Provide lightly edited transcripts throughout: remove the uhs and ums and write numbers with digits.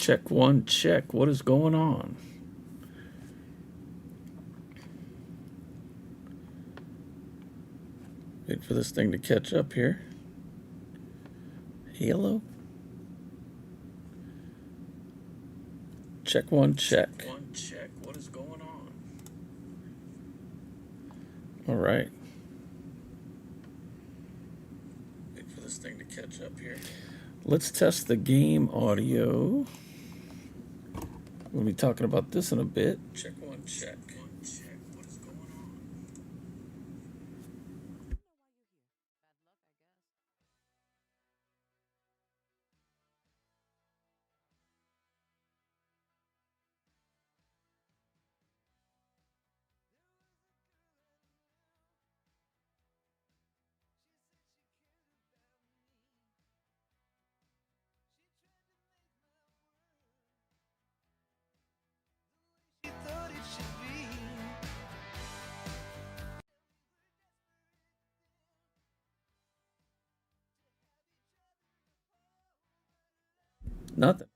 Check one, check. What is going on? Wait for this thing to catch up here. Halo? Check one, check. Check one, check. What is going on? All right. Wait for this thing to catch up here. Let's test the game audio. We'll be talking about this in a bit. Check one, check. One, check. What is going on? Nothing.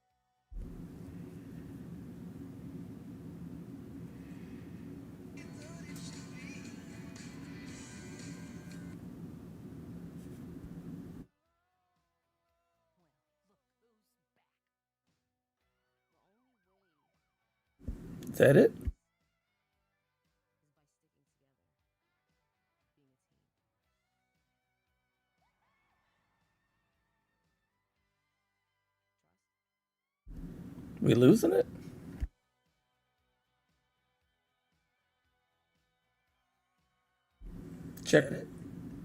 Is that it? We losing it? Check it.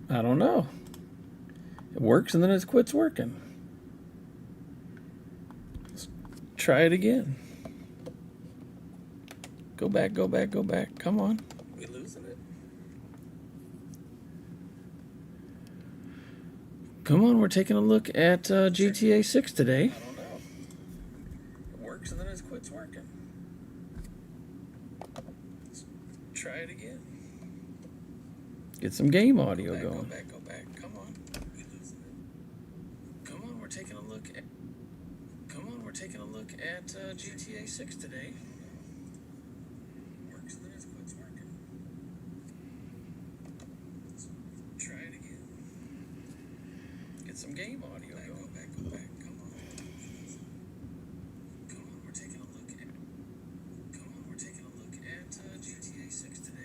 I don't know. It works and then it quits working. Let's try it again. Go back, go back, go back. Come on. We losing it? Come on, we're taking a look at GTA 6 today. I don't know. It works and then it quits working. Let's try it again. Get some game audio Go going. back, go back. Come on. We losing it. Come on, we're taking a look at. Come on, we're taking a look at GTA 6 today. Works and then it quits working. Let's try it again. Get some game audio going. Go back, go back. Come on. Come on, we're taking a look at. Come on, we're taking a look at GTA 6 today.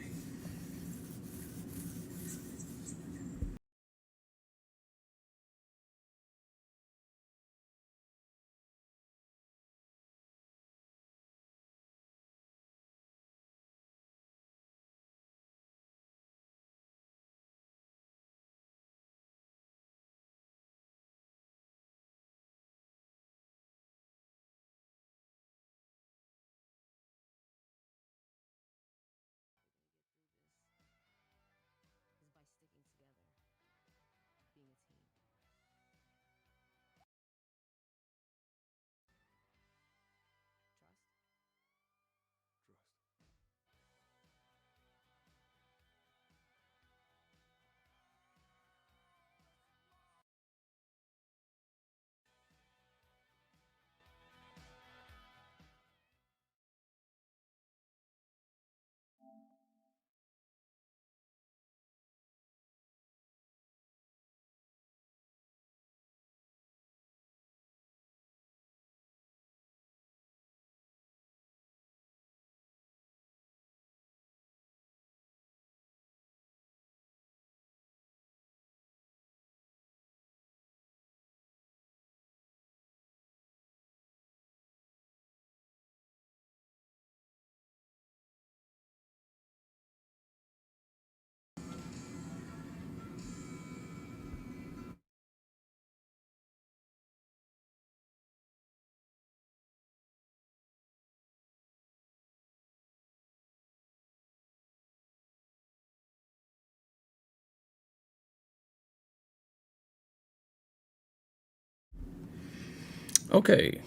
Okay.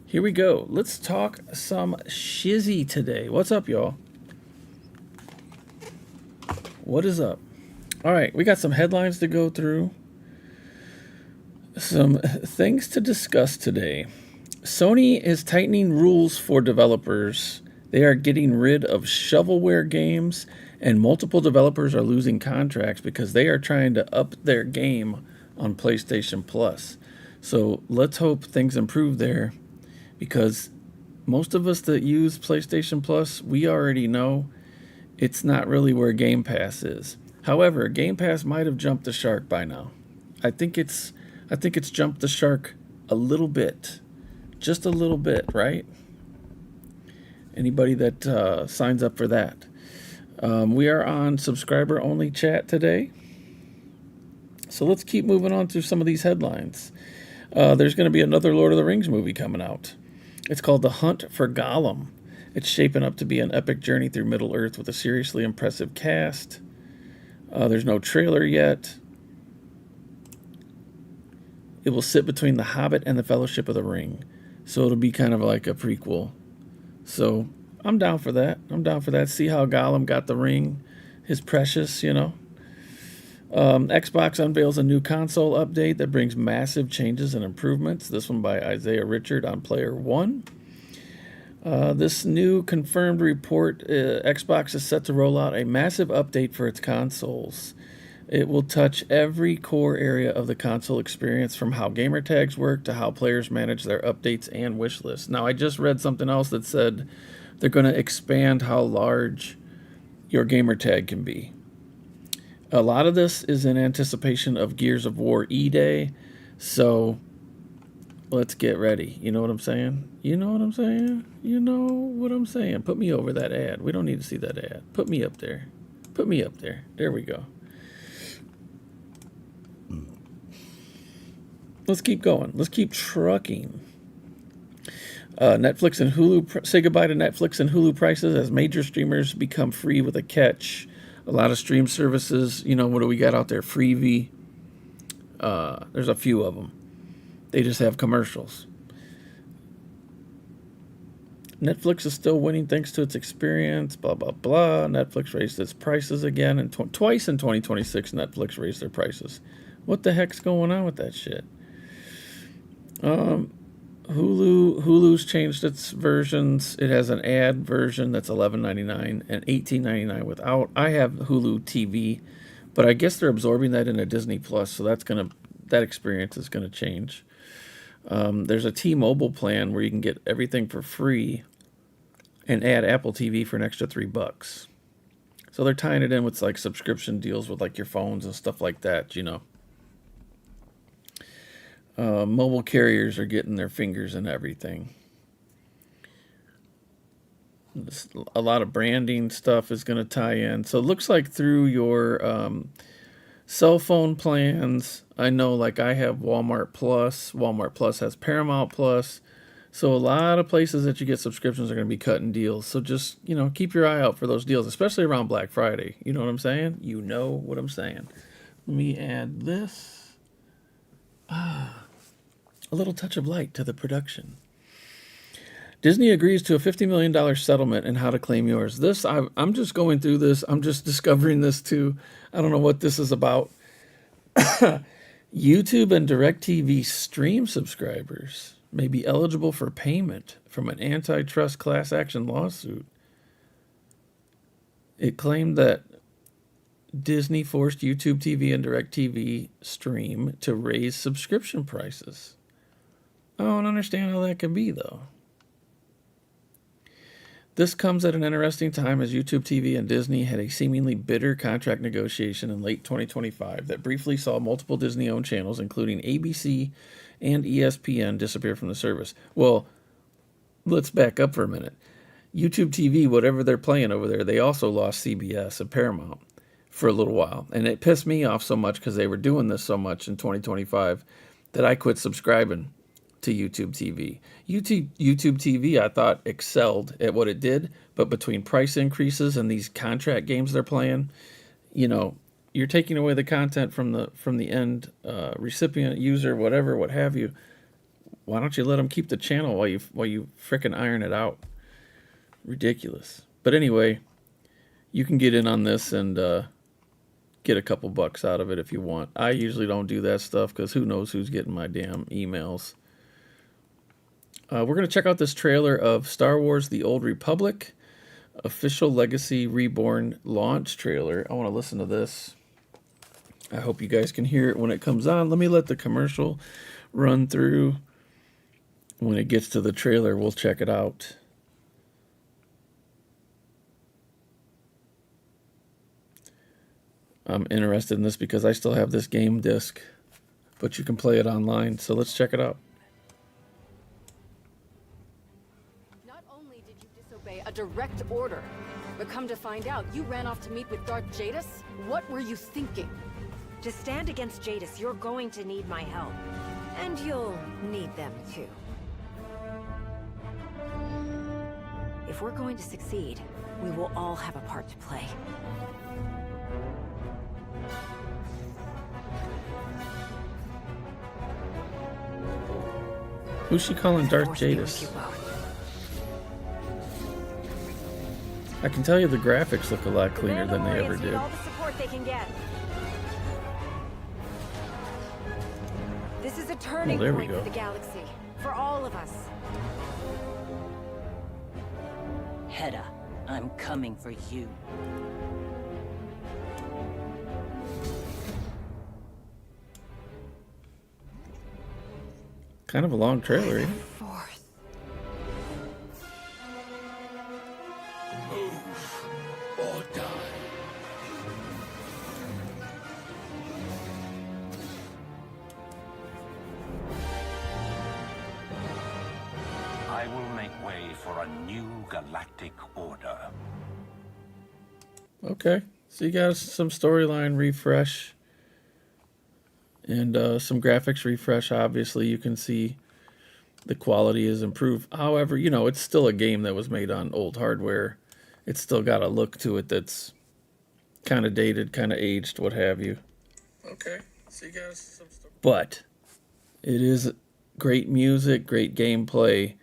Here we go. Let's talk some shizzy today. What's up, y'all? What is up? All right, we got some headlines to go through. Some things to discuss today. Sony is tightening rules for developers. They are getting rid of shovelware games, and multiple developers are losing contracts because they are trying to up their game on PlayStation Plus. So let's hope things improve there, because most of us that use PlayStation Plus, we already know it's not really where Game Pass is. However, Game Pass might have jumped the shark by now. I think it's jumped the shark a little bit. Just a little bit, right? Anybody that signs up for that. We are on subscriber only chat today. So let's keep moving on to some of these headlines. There's going to be another Lord of the Rings movie coming out. It's called The Hunt for Gollum. It's shaping up to be an epic journey through Middle Earth with a seriously impressive cast. There's no trailer yet. It will sit between The Hobbit and The Fellowship of the Ring. So it'll be kind of like a prequel. So I'm down for that. See how Gollum got the ring, his precious, Xbox unveils a new console update that brings massive changes and improvements. This one by Isaiah Richard on Player One. This new confirmed report, Xbox is set to roll out a massive update for its consoles. It will touch every core area of the console experience, from how gamer tags work to how players manage their updates and wish lists. Now, I just read something else that said they're going to expand how large your gamer tag can be. A lot of this is in anticipation of Gears of War E-Day, so let's get ready. You know what I'm saying? Put me over that ad. We don't need to see that ad. Put me up there. There we go. Let's keep going. Let's keep trucking. Netflix and Hulu, say goodbye to Netflix and Hulu prices as major streamers become free with a catch. A lot of stream services, what do we got out there? Freevee. There's a few of them. They just have commercials. Netflix is still winning thanks to its experience, blah, blah, blah. Netflix raised its prices again. And twice in 2026, Netflix raised their prices. What the heck's going on with that shit? Hulu's changed its versions. It has an ad version that's $11.99 and $18.99 without. I have Hulu TV, but I guess they're absorbing that into Disney Plus, so that experience is gonna change. There's a T-Mobile plan where you can get everything for free and add Apple TV for an extra $3. So they're tying it in with like subscription deals with like your phones and stuff like that, Mobile carriers are getting their fingers in everything. A lot of branding stuff is going to tie in. So it looks like through your cell phone plans, I know like I have Walmart Plus. Walmart Plus has Paramount Plus. So a lot of places that you get subscriptions are going to be cutting deals. So just, keep your eye out for those deals, especially around Black Friday. You know what I'm saying? You know what I'm saying. Let me add this. A little touch of light to the production. Disney agrees to a $50 million settlement in How to Claim Yours. I'm just going through this. I'm just discovering this too. I don't know what this is about. YouTube and DirecTV stream subscribers may be eligible for payment from an antitrust class action lawsuit. It claimed that Disney forced YouTube TV and DirecTV stream to raise subscription prices. I don't understand how that can be, though. This comes at an interesting time as YouTube TV and Disney had a seemingly bitter contract negotiation in late 2025 that briefly saw multiple Disney-owned channels, including ABC and ESPN, disappear from the service. Well, let's back up for a minute. YouTube TV, whatever they're playing over there, they also lost CBS and Paramount for a little while. And it pissed me off so much because they were doing this so much in 2025 that I quit subscribing to YouTube TV. YouTube TV, I thought, excelled at what it did, but between price increases and these contract games they're playing, you're taking away the content from the end recipient, user, whatever, what have you. Why don't you let them keep the channel while you frickin' iron it out? Ridiculous. But anyway, you can get in on this and get a couple bucks out of it if you want. I usually don't do that stuff because who knows who's getting my damn emails. We're going to check out this trailer of Star Wars The Old Republic, official Legacy Reborn launch trailer. I want to listen to this. I hope you guys can hear it when it comes on. Let me let the commercial run through. When it gets to the trailer, we'll check it out. I'm interested in this because I still have this game disc, but you can play it online, so let's check it out. Not only did you disobey a direct order, but come to find out, you ran off to meet with Darth Jadis? What were you thinking? To stand against Jadis, you're going to need my help. And you'll need them too. If we're going to succeed, we will all have a part to play. Who's she calling Darth Force be with Jadis? you both. I can tell you the graphics look a lot cleaner than they ever Mandalorians did. need all the support they can get. This is a turning there we point go. for the galaxy, for all of us. Hedda, I'm coming for you. Kind of a long trailer, ain't it? Force. Move or die. I will make way for a new galactic order. Okay, so you got some storyline refresh and some graphics refresh. Obviously, you can see the quality is improved. However, you know, it's still a game that was made on old hardware. It's still got a look to it that's kind of dated, kind of aged, what have you. Okay, so you got some stuff. But it is great music, great gameplay,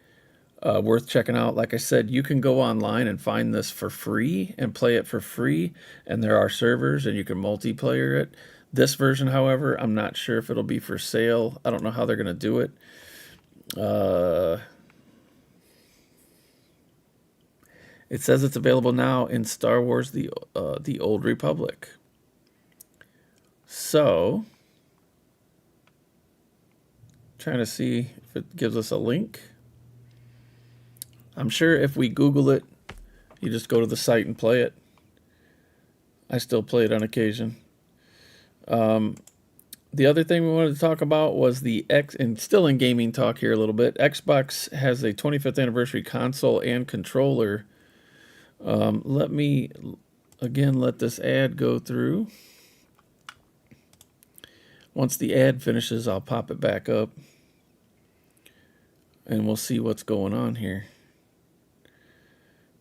worth checking out. Like I said, you can go online and find this for free and play it for free, and there are servers and you can multiplayer it. This version, however, I'm not sure if it'll be for sale. I don't know how they're going to do it. It says it's available now in Star Wars The Old Republic. So, trying to see if it gives us a link. I'm sure if we Google it, you just go to the site and play it. I still play it on occasion. The other thing we wanted to talk about was the and still in gaming talk here a little bit. Xbox has a 25th anniversary console and controller. Let me again let this ad go through. Once the ad finishes, I'll pop it back up and we'll see what's going on here.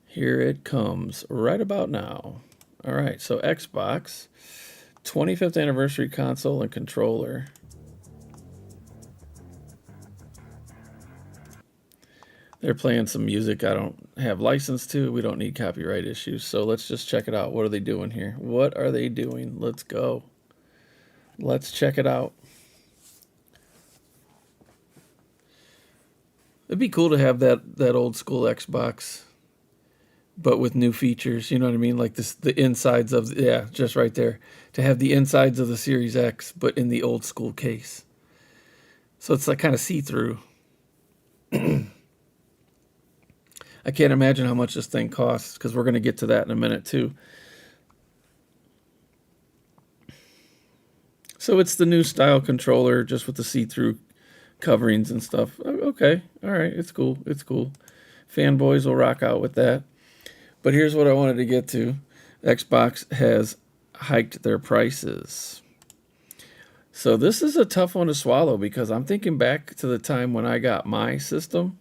Here it comes right about now. All right, so Xbox 25th anniversary console and controller. They're playing some music I don't have license to. We don't need copyright issues. So let's just check it out. What are they doing here? What are they doing? Let's go. Let's check it out. It'd be cool to have that old school Xbox, but with new features. You know what I mean? Like this, the insides of, yeah, just right there. To have the insides of the Series X, but in the old school case. So it's like kind of see-through. I can't imagine how much this thing costs, because we're going to get to that in a minute too. So it's the new style controller, just with the see-through coverings and stuff. Okay, all right, it's cool, it's cool. Fanboys will rock out with that. But here's what I wanted to get to. Xbox has hiked their prices. So this is a tough one to swallow, because I'm thinking back to the time when I got my system,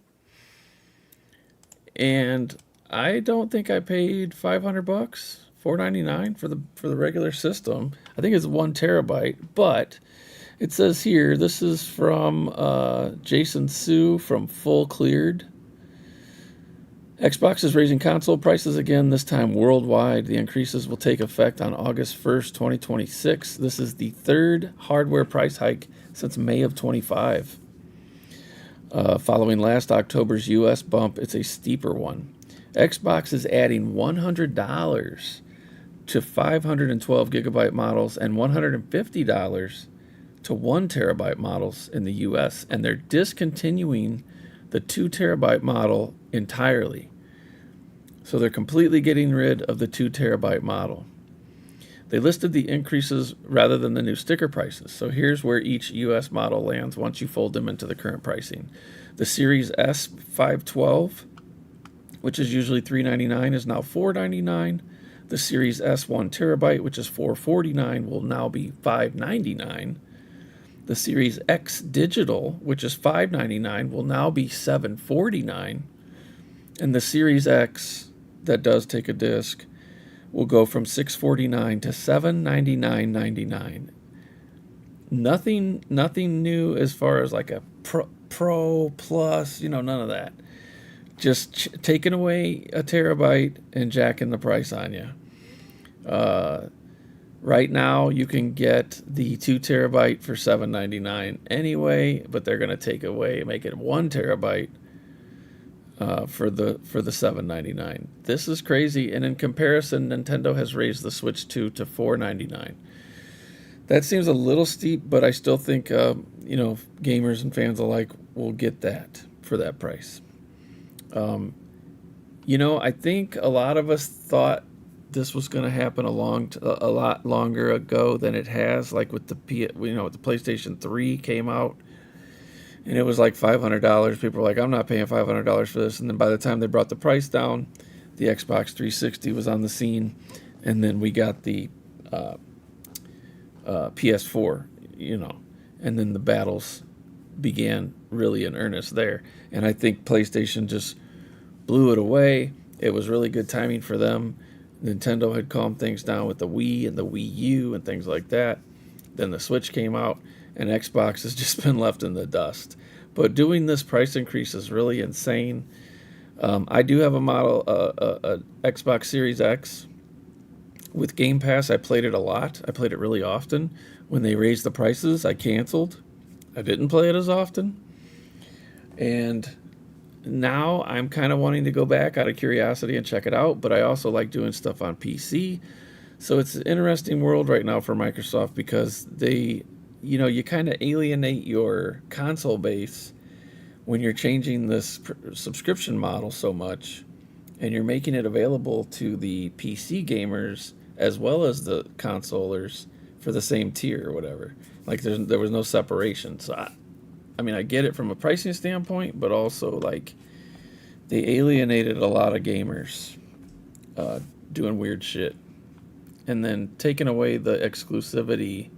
and I don't think I paid $500, $499 for the regular system. I think it's 1 terabyte, but it says here, this is from Jason Sue from Full Cleared. Xbox is raising console prices again, this time worldwide. The increases will take effect on August 1st, 2026. This is the third hardware price hike since May of 25. Following last October's US bump, it's a steeper one. Xbox is adding $100 to 512 gigabyte models and $150 to 1 terabyte models in the US, and they're discontinuing the 2 terabyte model entirely. So they're completely getting rid of the 2 terabyte model. They listed the increases rather than the new sticker prices. So here's where each US model lands once you fold them into the current pricing. The Series S 512, which is usually $399, is now $499. The Series S 1 terabyte, which is $449, will now be $599. The Series X Digital, which is $599, will now be $749. And the Series X, that does take a disc, will go from $649 to $799.99. Nothing new as far as like a Pro Plus, none of that. Just taking away a terabyte and jacking the price on you. Right now, you can get the 2 terabyte for $799 anyway, but they're going to make it 1 terabyte for the $799. This is crazy, and in comparison, Nintendo has raised the Switch 2 to $499. That seems a little steep, but I still think gamers and fans alike will get that for that price. I think a lot of us thought this was going to happen a lot longer ago than it has. Like with the PlayStation 3 came out, and it was like $500. People were like, "I'm not paying $500 for this." And then by the time they brought the price down, the Xbox 360 was on the scene, and then we got the PS4. And then the battles began really in earnest there. And I think PlayStation just blew it away. It was really good timing for them. Nintendo had calmed things down with the Wii and the Wii U and things like that. Then the Switch came out, and Xbox has just been left in the dust. But doing this price increase is really insane. I do have a Xbox Series X. With Game Pass, I played it a lot. I played it really often. When they raised the prices, I canceled. I didn't play it as often. And now I'm kind of wanting to go back out of curiosity and check it out, but I also like doing stuff on PC. So it's an interesting world right now for Microsoft because you kind of alienate your console base when you're changing this subscription model so much, and you're making it available to the PC gamers as well as the consolers for the same tier or whatever. Like there was no separation. So I get it from a pricing standpoint, but also like they alienated a lot of gamers doing weird shit, and then taking away the exclusivity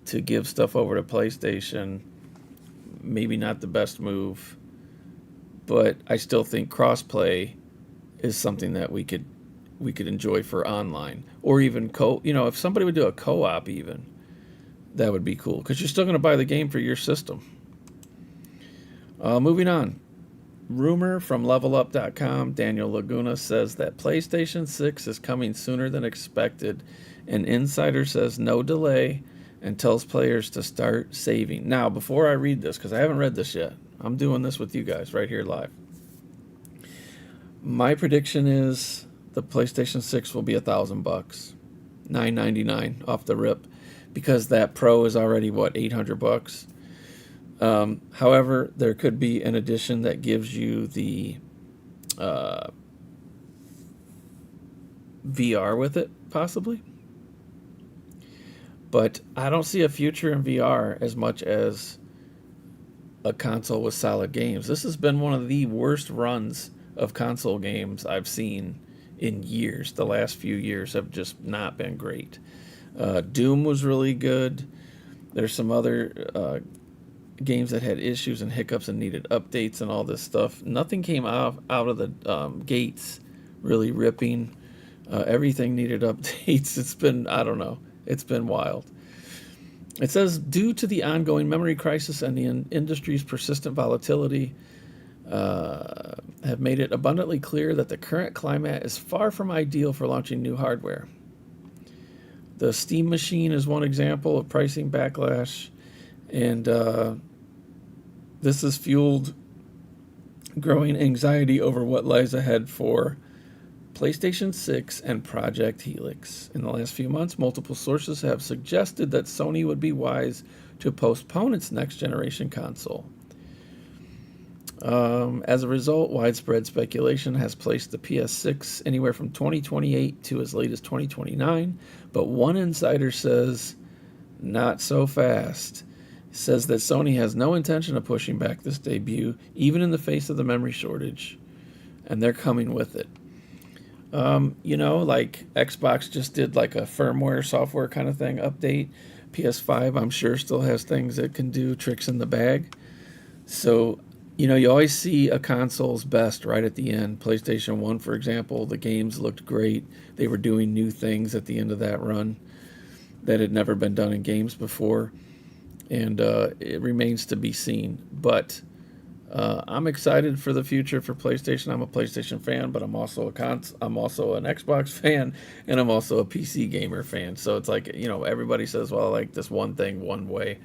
to give stuff over to PlayStation. Maybe not the best move, but I still think crossplay is something that we could enjoy for online, or even if somebody would do a co-op, even that would be cool because you're still going to buy the game for your system. Moving on. Rumor from levelup.com, Daniel Laguna says that PlayStation 6 is coming sooner than expected. An insider says no delay and tells players to start saving. Now, before I read this, because I haven't read this yet, I'm doing this with you guys right here live. My prediction is the PlayStation 6 will be $1,000, $999 off the rip, because that Pro is already $800. However, there could be an edition that gives you the VR with it, possibly. But I don't see a future in VR as much as a console with solid games. This has been one of the worst runs of console games I've seen in years. The last few years have just not been great. Doom was really good. There's some other games that had issues and hiccups and needed updates and all this stuff. Nothing came out of the gates really ripping. Everything needed updates. It's been, I don't know. It's been wild. It says, due to the ongoing memory crisis and the industry's persistent volatility, have made it abundantly clear that the current climate is far from ideal for launching new hardware. The Steam Machine is one example of pricing backlash, and this has fueled growing anxiety over what lies ahead for PlayStation 6 and Project Helix. In the last few months, multiple sources have suggested that Sony would be wise to postpone its next generation console. As a result, widespread speculation has placed the PS6 anywhere from 2028 to as late as 2029, but one insider says, not so fast. Says that Sony has no intention of pushing back this debut, even in the face of the memory shortage, and they're coming with it. Like Xbox just did like a firmware software kind of thing update. PS5, I'm sure, still has things that can do tricks in the bag. So, you always see a console's best right at the end. PlayStation 1, for example, the games looked great. They were doing new things at the end of that run that had never been done in games before. And it remains to be seen. But I'm excited for the future for PlayStation. I'm a PlayStation fan, but I'm also I'm also an Xbox fan, and I'm also a PC gamer fan. So it's like, everybody says, well, I like this one thing one way.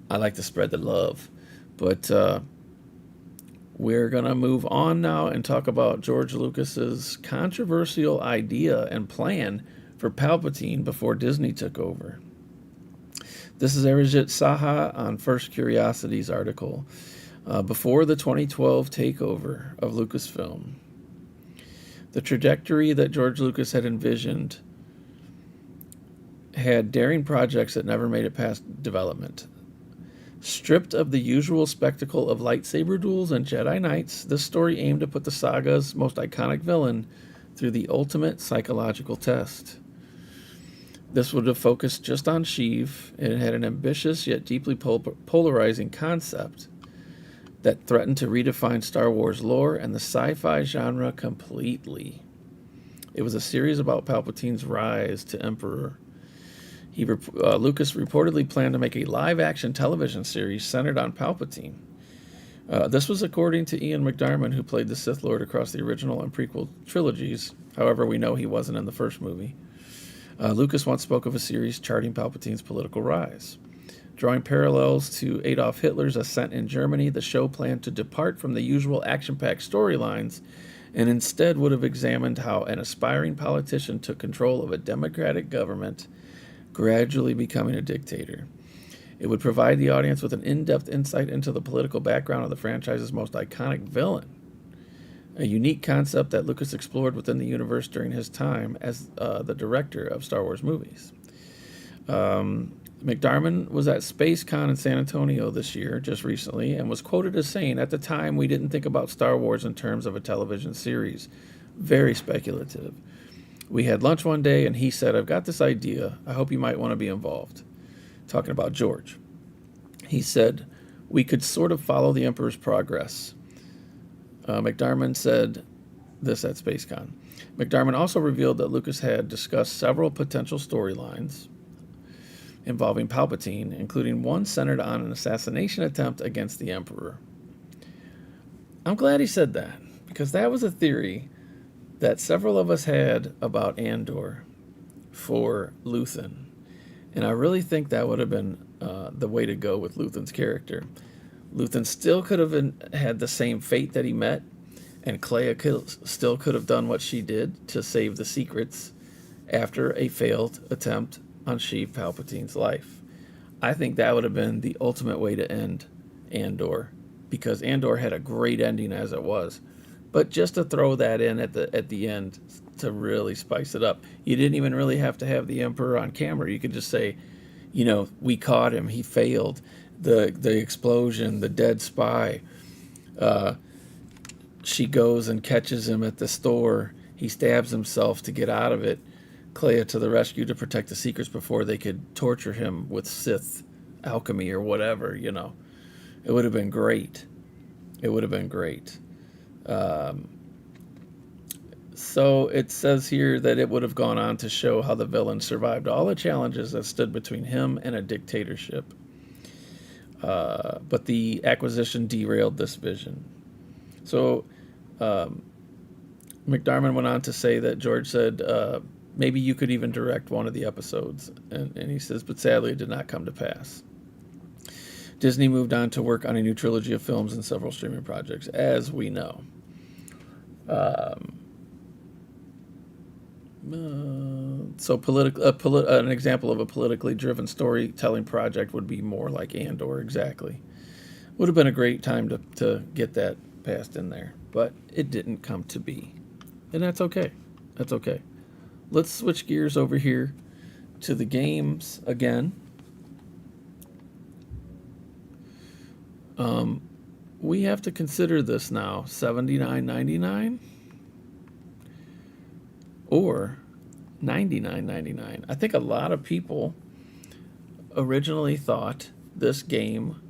I like to spread the love. But we're going to move on now and talk about George Lucas's controversial idea and plan for Palpatine before Disney took over. This is Arijit Saha on First Curiosity's article. Before the 2012 takeover of Lucasfilm, the trajectory that George Lucas had envisioned had daring projects that never made it past development. Stripped of the usual spectacle of lightsaber duels and Jedi Knights, this story aimed to put the saga's most iconic villain through the ultimate psychological test. This would have focused just on Sheev, and it had an ambitious yet deeply polarizing concept that threatened to redefine Star Wars lore and the sci-fi genre completely. It was a series about Palpatine's rise to Emperor. Lucas reportedly planned to make a live-action television series centered on Palpatine. This was according to Ian McDiarmid, who played the Sith Lord across the original and prequel trilogies. However, we know he wasn't in the first movie. Lucas once spoke of a series charting Palpatine's political rise. Drawing parallels to Adolf Hitler's ascent in Germany, the show planned to depart from the usual action-packed storylines and instead would have examined how an aspiring politician took control of a democratic government, gradually becoming a dictator. It would provide the audience with an in-depth insight into the political background of the franchise's most iconic villain, a unique concept that Lucas explored within the universe during his time as the director of Star Wars movies. McDiarmid was at SpaceCon in San Antonio this year, just recently, and was quoted as saying, "At the time, we didn't think about Star Wars in terms of a television series. Very speculative. We had lunch one day, and he said, 'I've got this idea. I hope you might want to be involved.'" Talking about George. He said, "We could sort of follow the Emperor's progress." McDiarmid said this at SpaceCon. McDiarmid also revealed that Lucas had discussed several potential storylines involving Palpatine, including one centered on an assassination attempt against the Emperor. I'm glad he said that, because that was a theory that several of us had about Andor for Luthen. And I really think that would have been the way to go with Luthen's character. Luthen still could have had the same fate that he met, and Clea still could have done what she did to save the secrets after a failed attempt on Sheev Palpatine's life. I think that would have been the ultimate way to end Andor, because Andor had a great ending as it was. But just to throw that in at the end to really spice it up, you didn't even really have to have the Emperor on camera. You could just say, we caught him, he failed. The explosion, the dead spy. She goes and catches him at the store. He stabs himself to get out of it. Clea to the rescue to protect the secrets before they could torture him with Sith alchemy or whatever, It would have been great. It would have been great. So it says here that it would have gone on to show how the villain survived all the challenges that stood between him and a dictatorship. But the acquisition derailed this vision. So McDarman went on to say that George said, maybe you could even direct one of the episodes. And he says, but sadly it did not come to pass. Disney moved on to work on a new trilogy of films and several streaming projects, as we know. So an example of a politically driven storytelling project would be more like Andor, exactly. Would have been a great time to get that passed in there, but it didn't come to be. And that's okay. That's okay. Let's switch gears over here to the games again. We have to consider this now, $79.99 or $99.99. I think a lot of people originally thought this game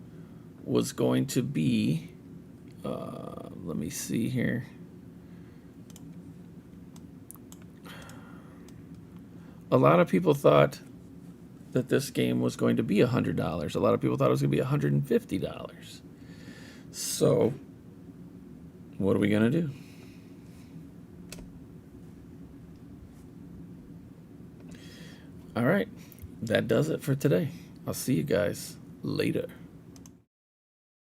was going to be, let me see here. A lot of people thought that this game was going to be $100. A lot of people thought it was going to be $150. So, what are we going to do? All right, that does it for today. I'll see you guys later.